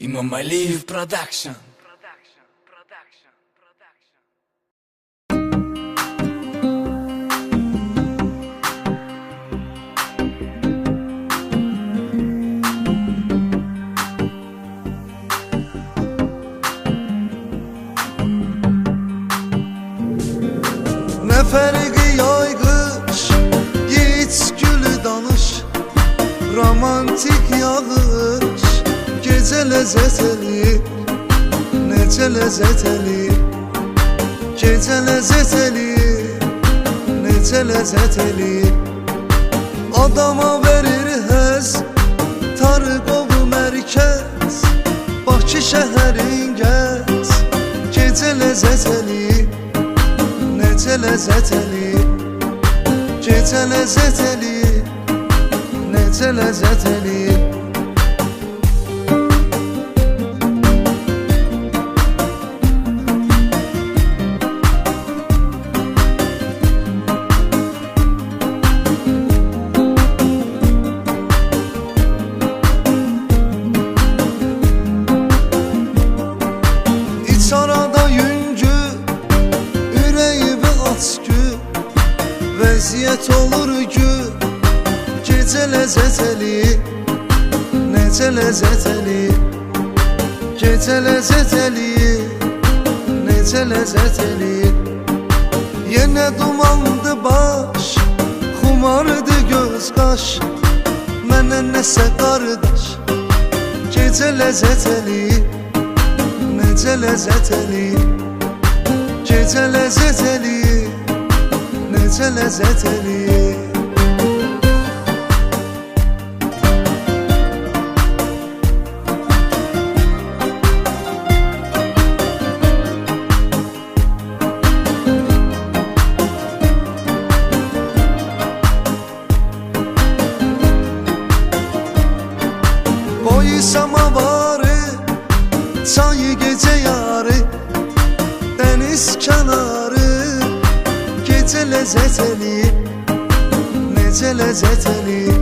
İmam Aliyev Production. Ne ferqi yayğış, yiğit gülü danış. Romantik yağış, gecə ləzzət eləyir. Necə ləzzət eləyir, gecə ləzzət eləyir. Necə ləzzət eləyir. Adama verir həz, Tarqov mərkəz. Bakı şəhərin gəz, gecə ləzzət eləyir. Necə ləzzət eləyir, gecə ləzzət eləyir. Necə ləzzət eləyir. İç arada yüngü, ürəyi bir açgü. Vəziyyət olur gü, gecə ləzzət eləyir. Necə ləzzət eləyir, gecə ləzzət eləyir. Necə ləzzət eləyir. Yenə dumandı baş, xumardı göz qaş. Mənə nəsə qardaş, gecə ləzzət eləyir. Necə ləzzət eləyir, gecə ləzzət eləyir. Necə ləzzət eləyir. Qoy samavarı, çayı gecə yarı. Dəniz kənarı, gecə ləzzət eləyir. Necə ləzzət eləyir,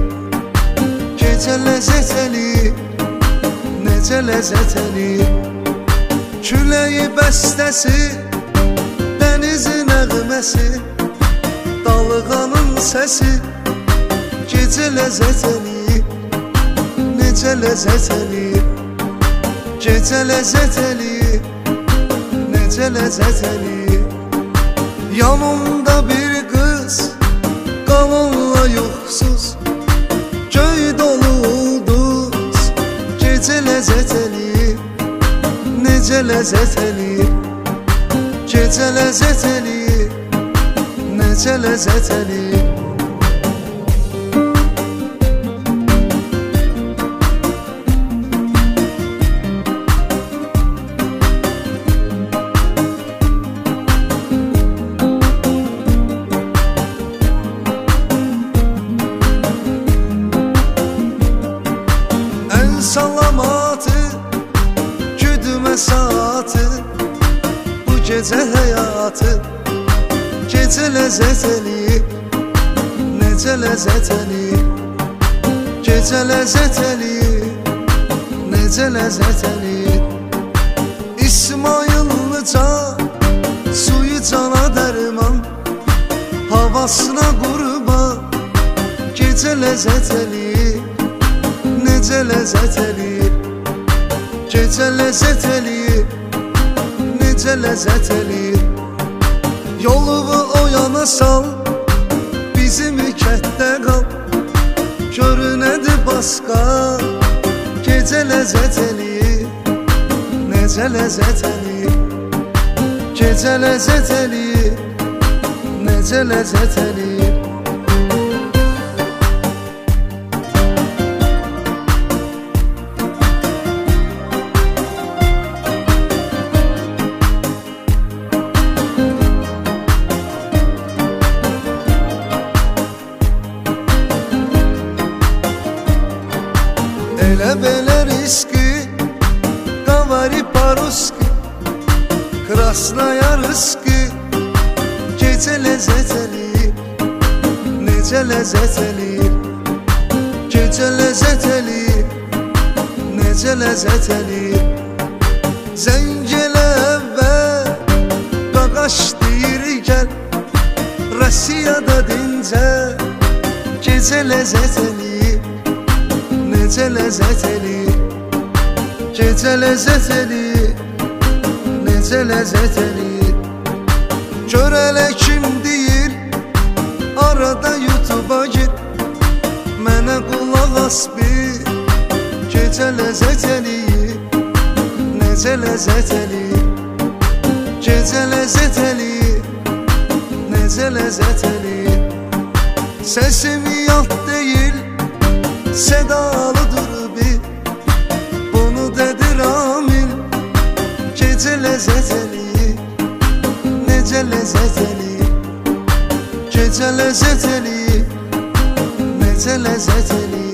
gecə ləzzət eləyir. Necə ləzzət eləyir. Küləyi bəstəsi, dənizin nəğməsi. Dalğanın səsi, gecə ləzzət eləyir. Necə ləzzət eləyir, gecə ləzzət eləyir. Necə ləzzət eləyir. Yanımda bir qız, qalanla yoxsuz. Göy dolu ulduz, gecə ləzzət eləyir. Necə ləzzət eləyir, gecə ləzzət eləyir. Necə ləzzət eləyir. Salamatı, güdümə saatı. Bu gecə həyatı, gecə ləzzət eləyir. Necə ləzzət eləyir, gecə ləzzət eləyir. Necə ləzzət eləyir. İsmayıllı can, suyu cana dərman. Havasına qurban, gecə ləzzət eləyir. Necə ləzzət eləyir, gecə ləzzət eləyir. Necə ləzzət eləyir. Yolumu o yana sal, bizim kətdə qal. Görünədir başqa, gecə ləzzət eləyir. Necə ləzzət eləyir, gecə ləzzət eləyir. Necə ləzzət eləyir. Elə belə riski, qavari paruski. Krasnaya rıski, gecə ləzzət eləyir. Necə ləzzət eləyir, gecə ləzzət eləyir. necə ləzzət eləyir. Zəng elə və qaqaş deyir gəl, Rusiyada dincə gecə ləzzət eləyir, necə ləzzət eləyir. Gecə ləzzət eləyir, necə ləzzət eləyir. Gör elə kim deyir, arada YouTube'a git, mənə qulaq as bir. Gecə ləzzət eləyir, necə ləzzət eləyir. Gecə ləzzət eləyir, necə ləzzət eləyir. Səsim yad deyil, sədalıdır bir, bunu dedi Ramil. Gecə ləzzət eləyir, necə ləzzət eləyir. Gecə ləzzət eləyir, necə ləzzət eləyir.